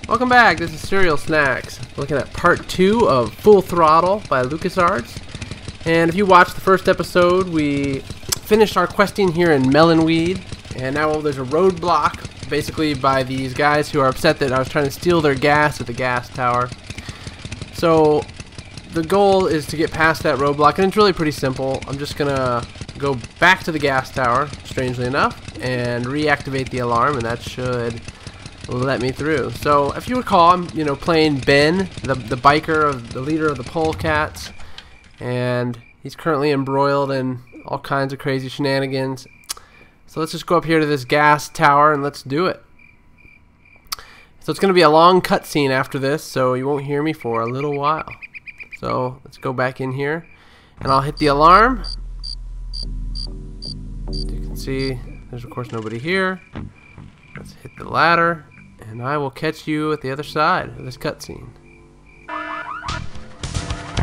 Welcome back, this is CerealSnax. Looking at part 2 of Full Throttle by Lucasarts. And if you watched the first episode, we finished our questing here in Melonweed. And now there's a roadblock, basically by these guys who are upset that I was trying to steal their gas at the gas tower. So the goal is to get past that roadblock, and it's really pretty simple. I'm just gonna go back to the gas tower, strangely enough, and reactivate the alarm, and that should let me through. So if you recall, I'm playing Ben, the biker, the leader of the polecats, and he's currently embroiled in all kinds of crazy shenanigans. So let's just go up here to this gas tower and let's do it. So it's going to be a long cutscene after this, so you won't hear me for a little while. So let's go back in here, and I'll hit the alarm. As you can see, there's of course nobody here. Let's hit the ladder, and I will catch you at the other side of this cutscene.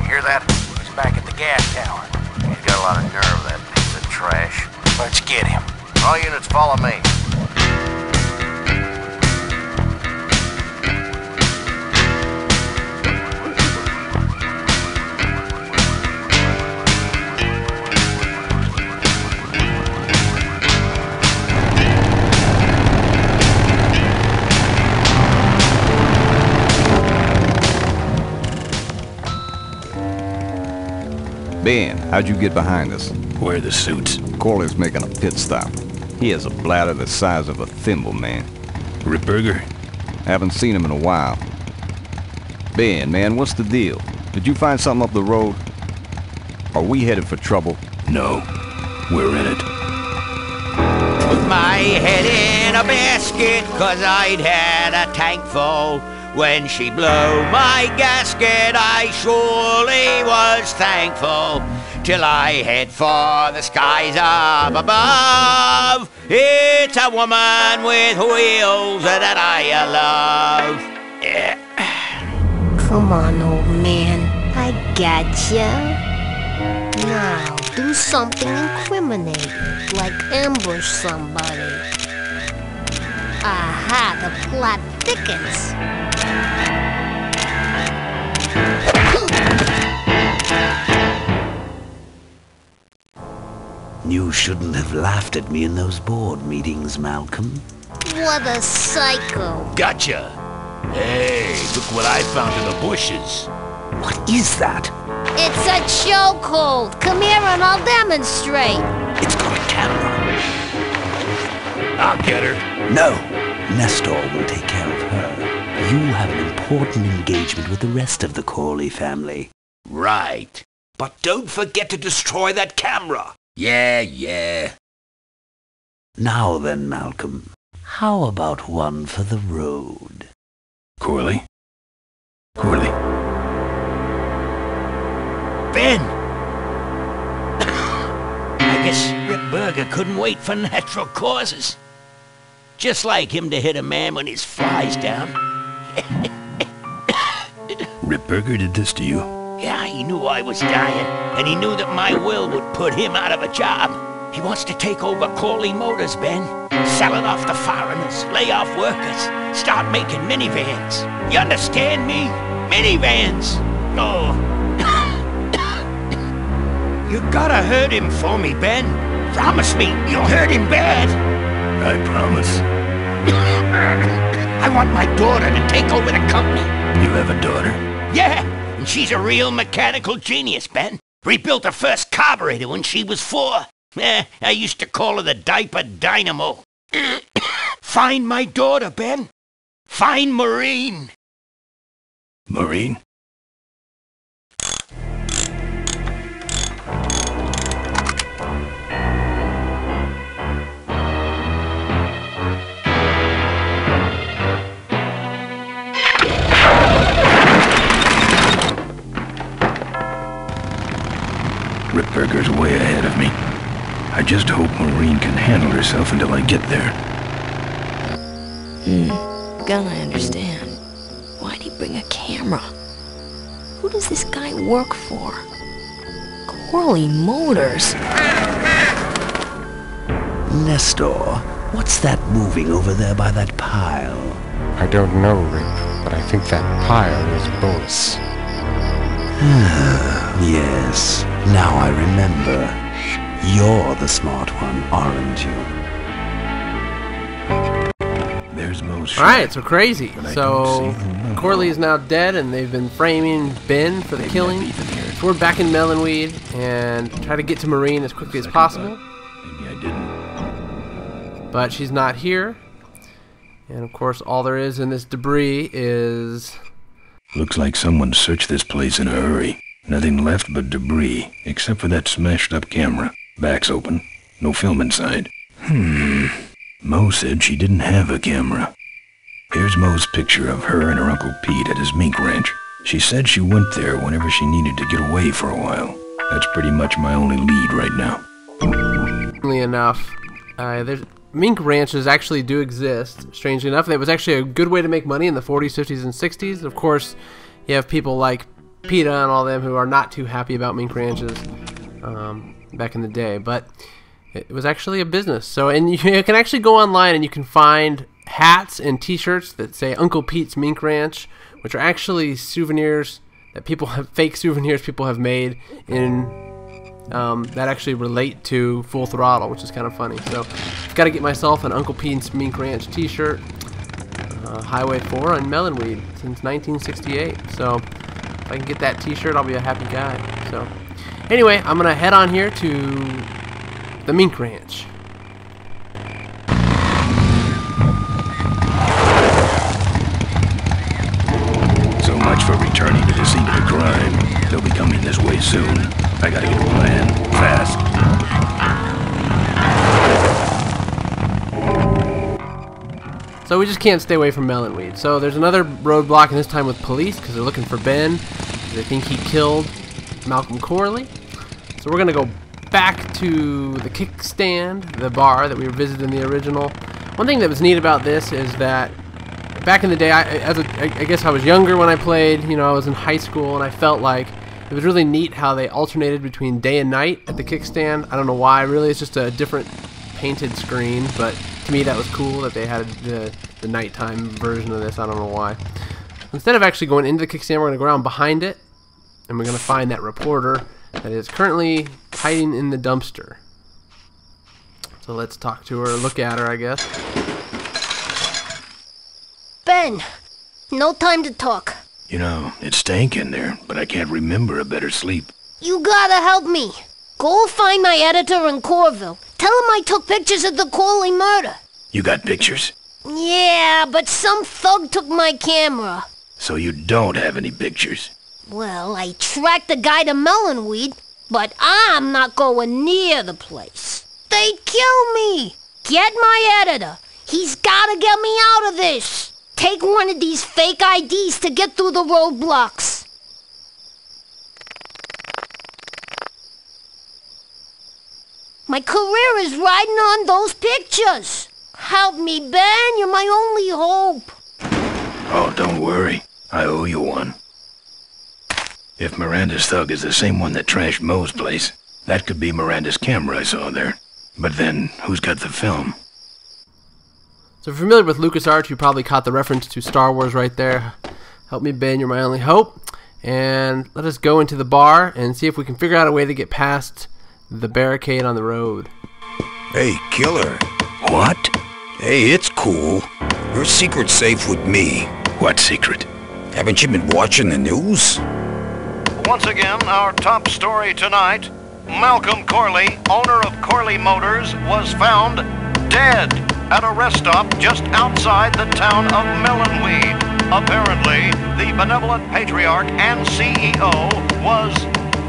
Hear that? He's back at the gas tower. He's got a lot of nerve, that piece of trash. Let's get him. All units, follow me. Ben, how'd you get behind us? Where are the suits? Corley's making a pit stop. He has a bladder the size of a thimble, man. Ripburger? Haven't seen him in a while. Ben, man, what's the deal? Did you find something up the road? Are we headed for trouble? No. We're in it. With my head in a basket, 'cause I'd had a tank full. When she blew my gasket, I surely was thankful. Till I head for the skies up above. It's a woman with wheels that I love. Yeah. Come on, old man. I gotcha. Now, do something incriminating, like ambush somebody. Aha, the plot thickens. You shouldn't have laughed at me in those board meetings, Malcolm. What a psycho. Gotcha! Hey, look what I found in the bushes. What is that? It's a chokehold. Come here and I'll demonstrate. It's got a camera. I'll get her. No, Nestor will take care of her. You have an important engagement with the rest of the Corley family. Right. But don't forget to destroy that camera. Yeah. Now then, Malcolm, how about one for the road? Corley? Ben! I guess Ripburger couldn't wait for natural causes. Just like him to hit a man when his fly's down. Ripburger did this to you? Yeah, he knew I was dying, and he knew that my will would put him out of a job. He wants to take over Corley Motors, Ben. Sell it off to foreigners, lay off workers, start making minivans. You understand me? Minivans! Oh. You gotta hurt him for me, Ben. Promise me you'll hurt him bad. I promise. I want my daughter to take over the company. You have a daughter? Yeah, and she's a real mechanical genius, Ben. Rebuilt her first carburetor when she was 4. I used to call her the diaper dynamo. Find my daughter, Ben. Find Maureen. Maureen? Ripburger's way ahead of me. I just hope Maureen can handle herself until I get there. Gonna understand. Why'd he bring a camera? Who does this guy work for? Corley Motors. Nestor, what's that moving over there by that pile? I don't know, Rick. but I think that pile is bonus. Yes, now I remember. You're the smart one, aren't you? There's Mo's Alright, so crazy. but I So don't see the number. Corley is now dead, and they've been framing Ben for the killing. So we're back in Melonweed and try to get to Marine as quickly as possible. Maybe I didn't. But she's not here. And of course, all there is in this debris is... Looks like someone searched this place in a hurry. Nothing left but debris, except for that smashed-up camera. Back's open. No film inside. Mo said she didn't have a camera. Here's Mo's picture of her and her Uncle Pete at his mink ranch. She said she went there whenever she needed to get away for a while. That's pretty much my only lead right now. Strangely enough, mink ranches actually do exist. Strangely enough, it was actually a good way to make money in the 40s, 50s, and 60s. Of course, you have people like PETA and all them who are not too happy about mink ranches back in the day, but it was actually a business. So, and you can actually go online and you can find hats and T-shirts that say Uncle Pete's Mink Ranch, which are actually souvenirs that people have, fake souvenirs people have made in that actually relate to Full Throttle, which is kind of funny. So I've got to get myself an Uncle Pete's Mink Ranch T-shirt, Highway 4 on Melonweed since 1968. So if I can get that T-shirt, I'll be a happy guy. So anyway, I'm gonna head on here to the Mink Ranch. So much for returning to the scene of the crime. They'll be coming this way soon. I gotta get a plan. Fast. So we just can't stay away from Melonweed. So there's another roadblock, and this time with police, because they're looking for Ben. They think he killed Malcolm Corley. So we're going to go back to the kickstand, the bar that we visited in the original. One thing that was neat about this is that back in the day, I guess I was younger when I played. You know, I was in high school, and I felt like it was really neat how they alternated between day and night at the kickstand. I don't know why. Really, it's just a different painted screen, but to me that was cool that they had the nighttime version of this. I don't know why. Instead of actually going into the kickstand, we're going to go around behind it, and we're going to find that reporter that is currently hiding in the dumpster. So let's talk to her, look at her, I guess. Ben, no time to talk. You know, it stank in there, but I can't remember a better sleep. You gotta help me. Go find my editor in Corville. Tell him I took pictures of the Corley murder. You got pictures? Yeah, but some thug took my camera. So you don't have any pictures? Well, I tracked the guy to Melonweed, but I'm not going near the place. They'd kill me. Get my editor. He's gotta get me out of this. Take one of these fake IDs to get through the roadblocks. My career is riding on those pictures. Help me, Ben. You're my only hope. Oh, don't worry. I owe you one. If Miranda's thug is the same one that trashed Mo's place, that could be Miranda's camera I saw there. But then, who's got the film? So if you're familiar with Lucasarts, you probably caught the reference to Star Wars right there. Help me, Ben, you're my only hope. And let us go into the bar and see if we can figure out a way to get past the barricade on the road. Hey, killer. What? Hey, it's cool. Your secret's safe with me. What secret? Haven't you been watching the news? Once again, our top story tonight, Malcolm Corley, owner of Corley Motors, was found dead at a rest stop just outside the town of Melonweed. Apparently, the benevolent patriarch and CEO was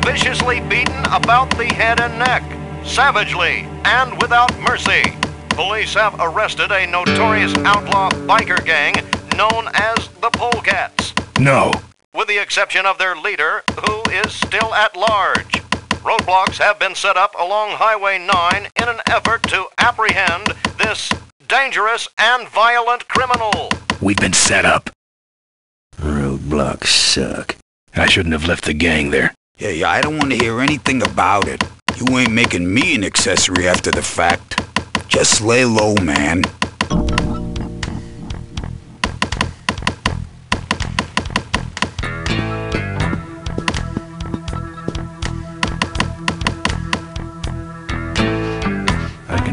viciously beaten about the head and neck, savagely and without mercy. Police have arrested a notorious outlaw biker gang known as the Polecats. No. With the exception of their leader, who is still at large. Roadblocks have been set up along Highway 9 in an effort to apprehend this dangerous and violent criminal. We've been set up. Roadblocks suck. I shouldn't have left the gang there. Hey, I don't want to hear anything about it. You ain't making me an accessory after the fact. Just lay low, man.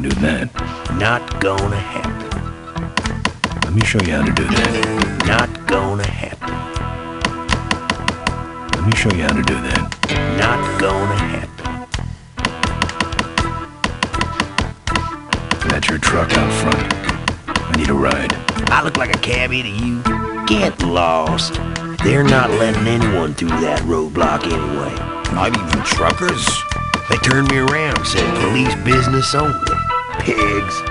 do that. Not gonna happen. Let me show you how to do that. Not gonna happen. Let me show you how to do that. Not gonna happen. That's your truck out front. I need a ride. I look like a cabbie to you? Get lost. They're not letting anyone through that roadblock anyway. Not even truckers? They turned me around and said police business only. Pigs.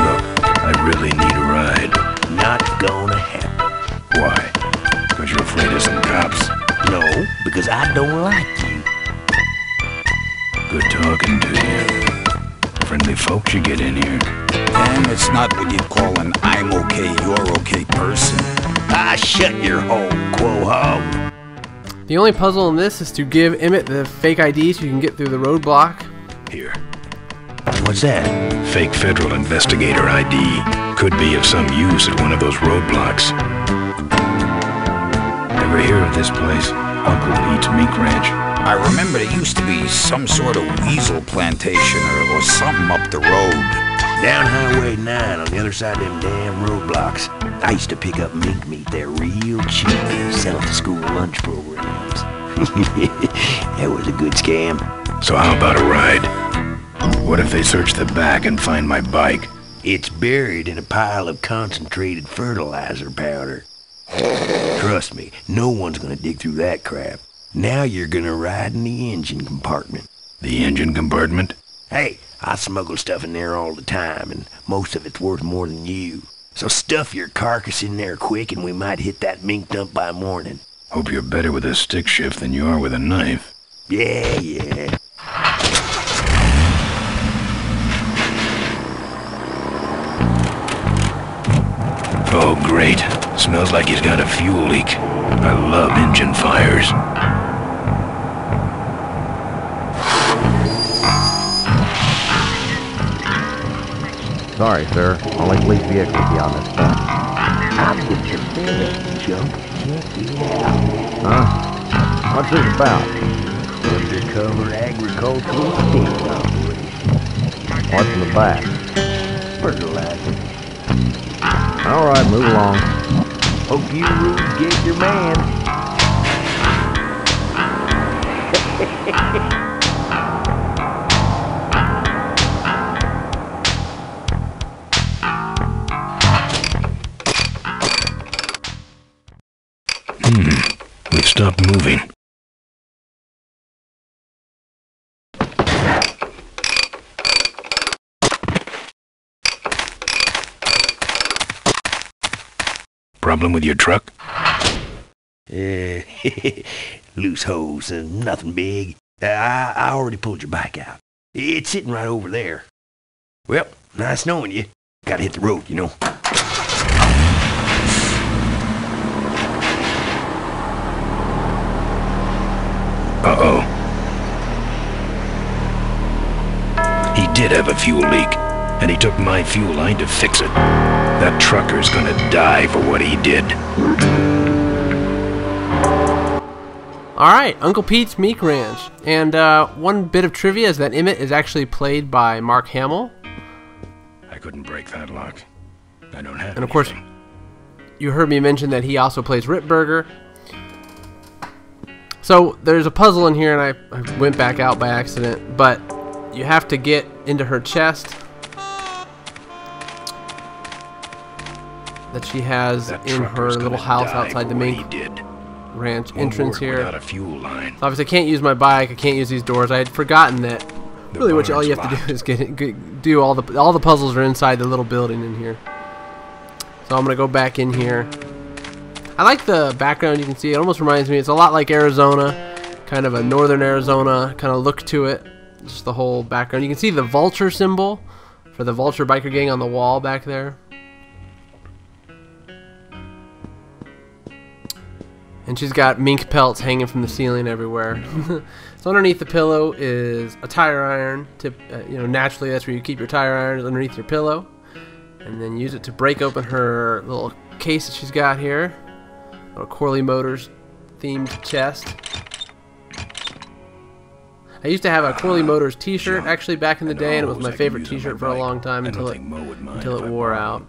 Look, I really need a ride. Not gonna happen. Why? Because you're afraid of some cops? No, because I don't like you. Good talking to you. Friendly folks you get in here. And it's not what you'd call an I'm okay, you're okay person. Ah, shut your hole, quo-hog. The only puzzle in this is to give Emmett the fake ID so you can get through the roadblock. Here. What's that? Fake federal investigator ID. Could be of some use at one of those roadblocks. Ever hear of this place? Uncle Pete's Mink Ranch? I remember there used to be some sort of weasel plantation or something up the road. Down Highway 9 on the other side of them damn roadblocks. I used to pick up mink meat there real cheap and sell it to school lunch programs. That was a good scam. So how about a ride? What if they search the back and find my bike? It's buried in a pile of concentrated fertilizer powder. Trust me, no one's gonna dig through that crap. Now you're gonna ride in the engine compartment. The engine compartment? Hey, I smuggle stuff in there all the time, and most of it's worth more than you. So stuff your carcass in there quick, and we might hit that mink dump by morning. Hope you're better with a stick shift than you are with a knife. Yeah. Oh, great. Smells like he's got a fuel leak. I love engine fires. Sorry, sir. Only police vehicles be on this stuff. I'll get your bed, junk. Check it out. Huh? What's this about? Undercover agricultural sting operation. What's in the back? Fertilizer. All right, move along. Hope you rubes get your man. We've stopped moving. Problem with your truck? Loose hose, nothing big. I already pulled your bike out. It's sitting right over there. Well, nice knowing you. Gotta hit the road, you know. Uh-oh. He did have a fuel leak, and he took my fuel line to fix it. That trucker's gonna die for what he did. Alright, Uncle Pete's Mink Ranch. And one bit of trivia is that Emmett is actually played by Mark Hamill. I couldn't break that lock. I don't have And of course, you heard me mention that he also plays Ripburger. So there's a puzzle in here, and I went back out by accident, but you have to get into her chest that she has in her little house outside the Mink Ranch entrance here. A fuel line. So obviously I can't use my bike, I can't use these doors. I had forgotten that really what all you have to do is do all the puzzles are inside the little building in here. So I'm gonna go back in here. I like the background you can see. It almost reminds me, it's a lot like Arizona, kind of a northern Arizona kind of look to it. Just the whole background. You can see the vulture symbol for the vulture biker gang on the wall back there. And she's got mink pelts hanging from the ceiling everywhere. So underneath the pillow is a tire iron. Naturally that's where you keep your tire irons, underneath your pillow. And then use it to break open her little case that she's got here. Little Corley Motors themed chest. I used to have a Corley Motors t-shirt actually back in the day, and it was my favorite t-shirt for a long time until it wore out.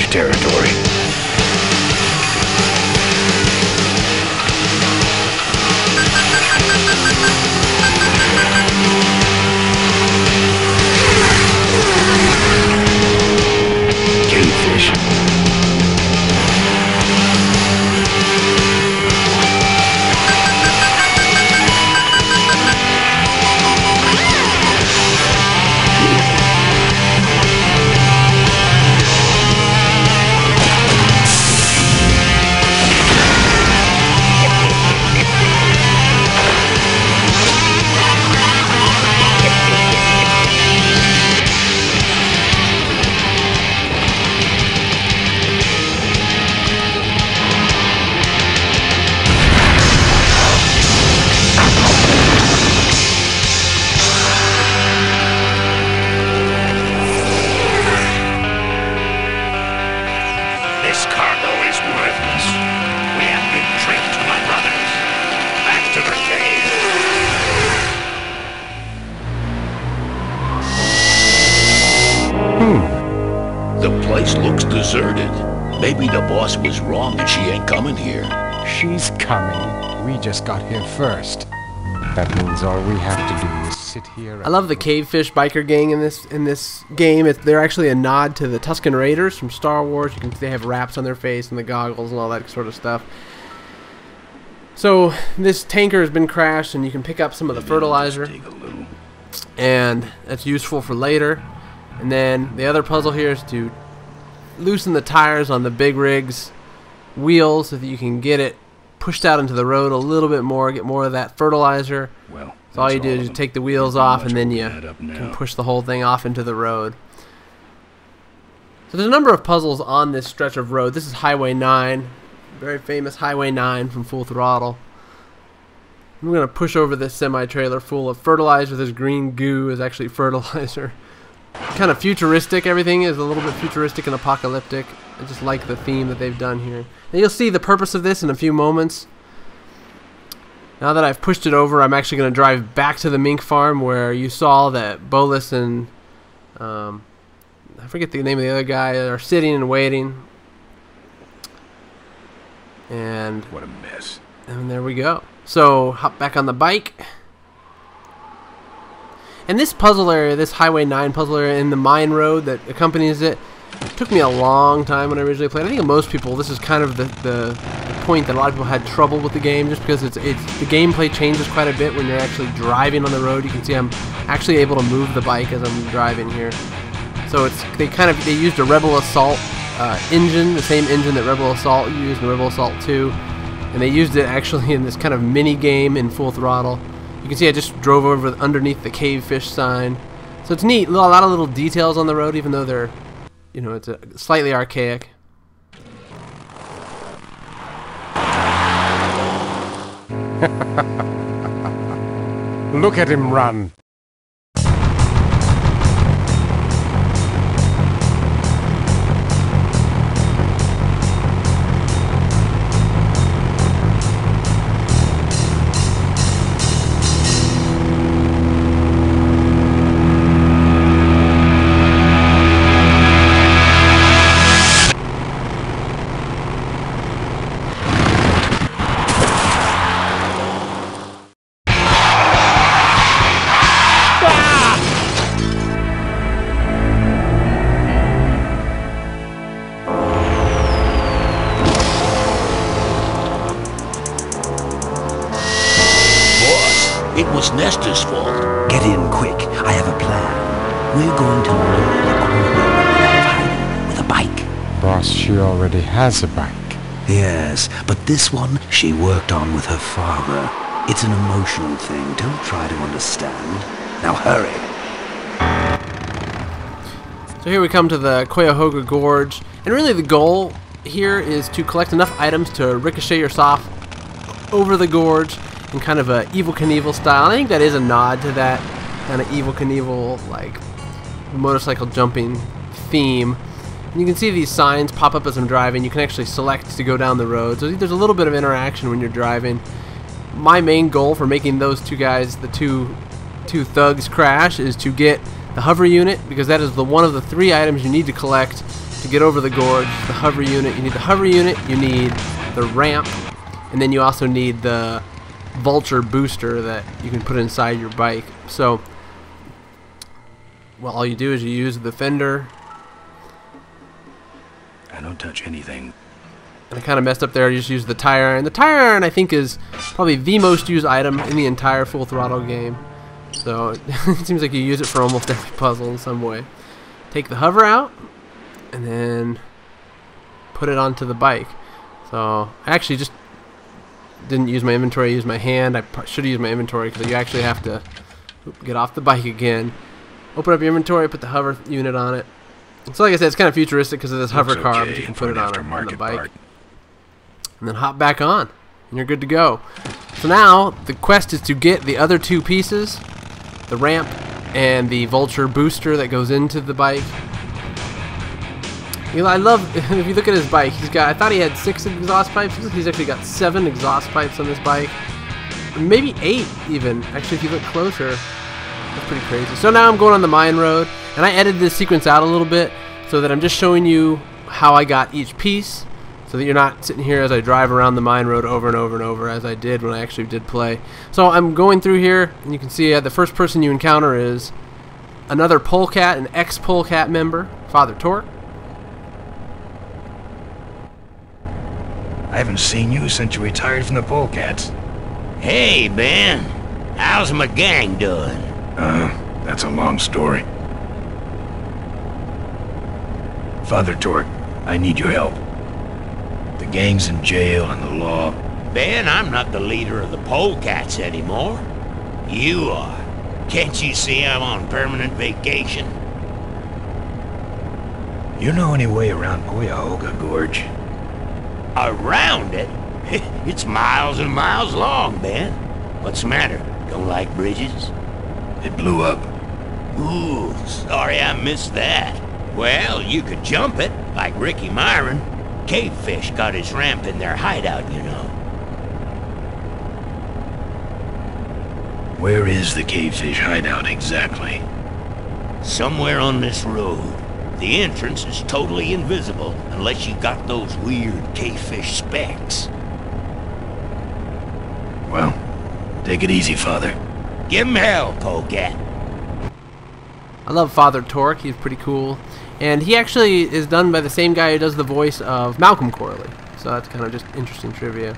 Territory. Cavefish. This cargo is worthless. We have been tricked, my brothers. Back to the cave. The place looks deserted. Maybe the boss was wrong and she ain't coming here. She's coming. We just got here first. That means all we have to do is sit here. I love the Cavefish biker gang in this game. They're actually a nod to the Tusken Raiders from Star Wars. They have wraps on their face and the goggles and all that sort of stuff. So this tanker has been crashed, and you can pick up some of the fertilizer, and that's useful for later. And then the other puzzle here is to loosen the tires on the big rig's wheels so that you can get it pushed out into the road a little bit more, get more of that fertilizer. Well, so all you do is you take the wheels off, and then you can push the whole thing off into the road. So there's a number of puzzles on this stretch of road. This is Highway 9, very famous Highway 9 from Full Throttle. I'm going to push over this semi-trailer full of fertilizer. This green goo is actually fertilizer. Kind of futuristic. Everything is a little bit futuristic and apocalyptic. I just like the theme that they've done here. And you'll see the purpose of this in a few moments. Now that I've pushed it over, I'm actually going to drive back to the mink farm where you saw that Bolus and I forget the name of the other guy are sitting and waiting. And what a mess. And there we go. So hop back on the bike. And this puzzle area, this Highway 9 puzzle area in the mine road that accompanies it, took me a long time when I originally played. I think most people, this is kind of the point that a lot of people had trouble with the game, just because the gameplay changes quite a bit when you're actually driving on the road. You can see I'm actually able to move the bike as I'm driving here. So they used a Rebel Assault engine, the same engine that Rebel Assault used in Rebel Assault 2, and they used it actually in this kind of mini game in Full Throttle. You can see I just drove over underneath the Cavefish sign. So it's neat, a lot of little details on the road, even though they're, it's slightly archaic. Look at him run. his fault. Get in quick. I have a plan. We're going to lure the Corley out of hiding with a bike. Boss, she already has a bike. Yes, but this one she worked on with her father. It's an emotional thing. Don't try to understand. Now hurry. So here we come to the Cuyahoga Gorge, and really the goal here is to collect enough items to ricochet yourself over the gorge in kind of a Evel Knievel style. And I think that is a nod to that kind of Evel Knievel, like, motorcycle jumping theme. And you can see these signs pop up as I'm driving. You can actually select to go down the road, so there's a little bit of interaction when you're driving. My main goal for making those two guys, the two thugs, crash is to get the hover unit, because that is the one of the 3 items you need to collect to get over the gorge. The hover unit. You need the hover unit, you need the ramp, and then you also need the vulture booster that you can put inside your bike. So, well, all you do is you use the fender. I don't touch anything. And I kind of messed up there. I just used the tire iron. The tire iron, I think, is probably the most used item in the entire Full Throttle game. So it seems like you use it for almost every puzzle in some way. Take the hover out, and then put it onto the bike. So I actually just didn't use my inventory. I used my hand. I should have used my inventory, because you actually have to get off the bike again. Open up your inventory, put the hover unit on it. So like I said, it's kind of futuristic because of this hover car, but you can put it on the bike. And then hop back on, and you're good to go. So now the quest is to get the other 2 pieces, the ramp and the vulture booster that goes into the bike. You know, I love, if you look at his bike, I thought he had 6 exhaust pipes. He's actually got 7 exhaust pipes on this bike. Maybe 8 even. Actually, if you look closer, that's pretty crazy. So now I'm going on the mine road, and I edited this sequence out a little bit so that I'm just showing you how I got each piece, so that you're not sitting here as I drive around the mine road over and over and over, as I did when I actually did play. So I'm going through here, and you can see the first person you encounter is another polecat, an ex-polecat member, Father Torque. I haven't seen you since you retired from the polecats. Hey, Ben. How's my gang doing? That's a long story. Father Torque, I need your help. The gang's in jail and the law. Ben, I'm not the leader of the polecats anymore. You are. Can't you see I'm on permanent vacation? You know any way around Cuyahoga Gorge? Around it? It's miles and miles long, Ben. What's the matter? Don't like bridges? It blew up. Ooh, sorry I missed that. Well, you could jump it, like Ricky Myron. Cavefish got his ramp in their hideout, you know. Where is the Cavefish hideout exactly? Somewhere on this road. The entrance is totally invisible unless you got those weird Cavefish specs. Well, take it easy, Father. Give him hell, polecat. I love Father Torque. He's pretty cool. And he actually is done by the same guy who does the voice of Malcolm Corley. So that's kind of just interesting trivia.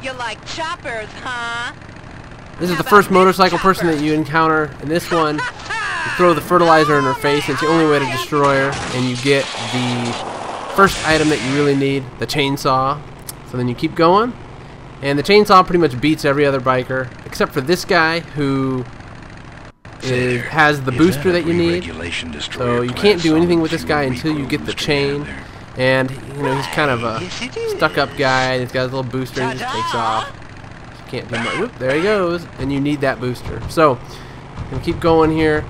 You like choppers, huh? This is the first motorcycle person that you encounter. In this one, you throw the fertilizer in her face. It's the only way to destroy her. And you get the first item that you really need, the chainsaw. So then you keep going. And the chainsaw pretty much beats every other biker, except for this guy who has the booster that you need. So you can't do anything with this guy until you get the chain. And, you know, he's kind of a stuck-up guy. He's got his little booster and he just takes off. You can't do much. Whoop, there he goes. And you need that booster. So, I'm going to keep going here.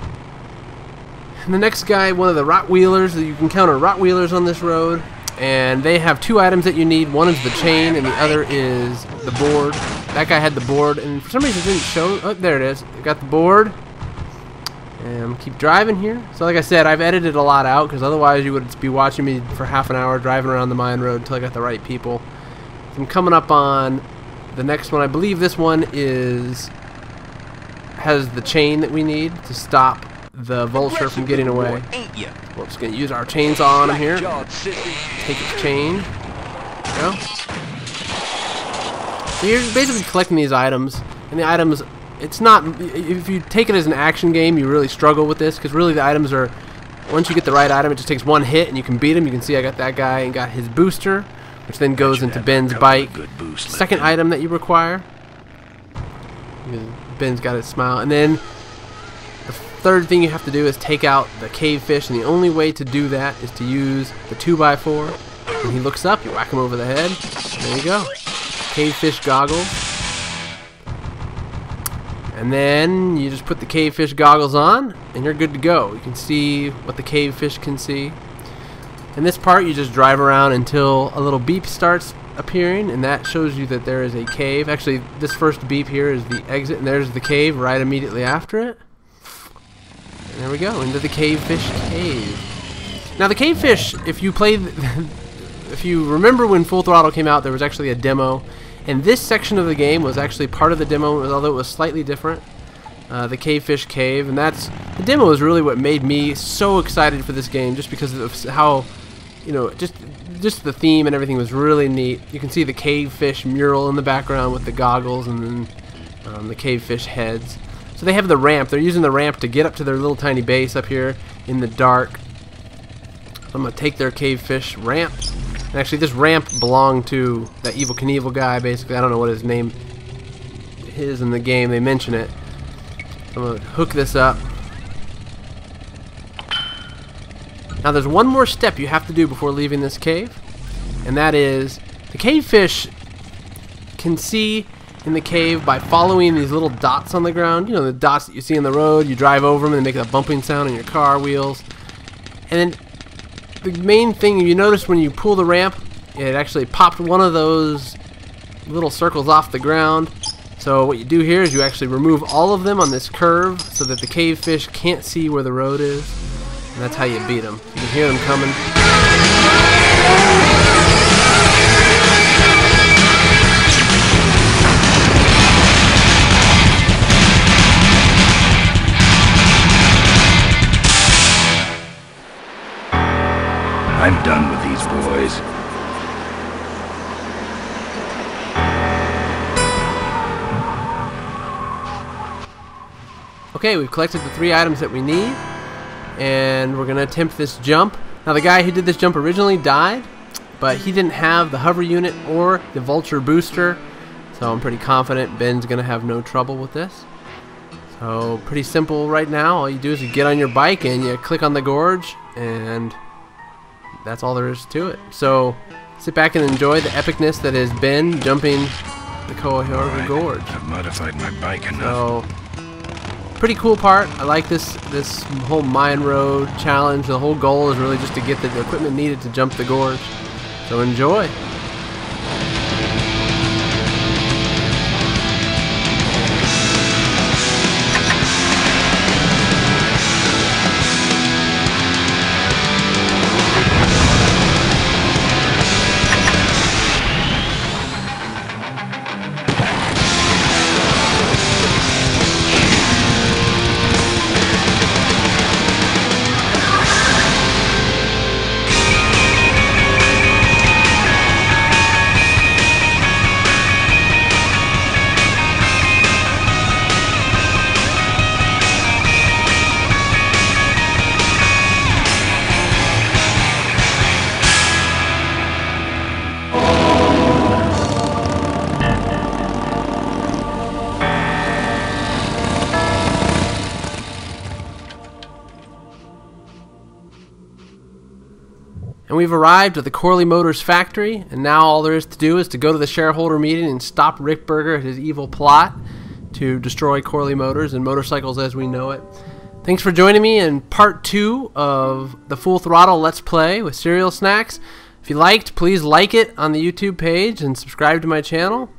And the next guy, one of the Rottweilers. You can encounter Rottweilers on this road. And they have 2 items that you need. One is the chain and the other is the board. That guy had the board. And for some reason it didn't show. Oh, there it is. You got the board. And keep driving here. So like I said, I've edited a lot out because otherwise you would be watching me for half an hour driving around the mine road until I got the right people. So I'm coming up on the next one. I believe this one has the chain that we need to stop the vulture from getting away. We're just going to use our chainsaw on him here. Take his chain. There we go. So you're basically collecting these items, and the items it's not, if you take it as an action game, you really struggle with this, because really the items are, once you get the right item, it just takes one hit and you can beat him. You can see I got that guy and got his booster, which then goes into Ben's bike. Second item that you require. Ben's got his smile. And then the third thing you have to do is take out the cave fish, and the only way to do that is to use the 2x4. When he looks up, you whack him over the head. There you go. Cave fish goggles. And then you just put the cave fish goggles on and you're good to go. You can see what the cave fish can see. In this part you just drive around until a little beep starts appearing, and that shows you that there is a cave. Actually, this first beep here is the exit, and there's the cave right immediately after it. And there we go, into the cave fish cave. Now the cave fish, if you play if you remember when Full Throttle came out, there was actually a demo. And this section of the game was actually part of the demo, although it was slightly different. The Cavefish Cave, and the demo is really what made me so excited for this game, just because of how, you know, just the theme and everything was really neat. You can see the cavefish mural in the background with the goggles and then the cavefish heads. So they have the ramp. They're using the ramp to get up to their little tiny base up here in the dark. So I'm gonna take their cavefish ramp. And actually, this ramp belonged to that Evel Knievel guy, basically. I don't know what his name is in the game. They mention it. So I'm going to hook this up. Now, there's one more step you have to do before leaving this cave. And that is, the cavefish can see in the cave by following these little dots on the ground. You know, the dots that you see in the road. You drive over them and they make a bumping sound on your car wheels. And then the main thing you notice when you pull the ramp, it actually popped one of those little circles off the ground. So what you do here is you actually remove all of them on this curve so that the cavefish can't see where the road is. And that's how you beat them. You can hear them coming. I'm done with these boys. Okay, we've collected the 3 items that we need, and we're going to attempt this jump. Now, the guy who did this jump originally died, but he didn't have the hover unit or the vulture booster, so I'm pretty confident Ben's going to have no trouble with this. So, pretty simple right now. All you do is you get on your bike and you click on the gorge, and that's all there is to it. So sit back and enjoy the epicness that is Ben jumping the Coahorga Gorge. I've modified my bike enough. So pretty cool part. I like this whole mine road challenge. The whole goal is really just to get the equipment needed to jump the gorge. So enjoy. And we've arrived at the Corley Motors factory, and now all there is to do is to go to the shareholder meeting and stop Rick Berger at his evil plot to destroy Corley Motors and motorcycles as we know it. Thanks for joining me in part 2 of the Full Throttle Let's Play with CerealSnax. If you liked, please like it on the YouTube page and subscribe to my channel.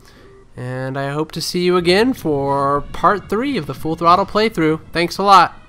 And I hope to see you again for part 3 of the Full Throttle playthrough. Thanks a lot.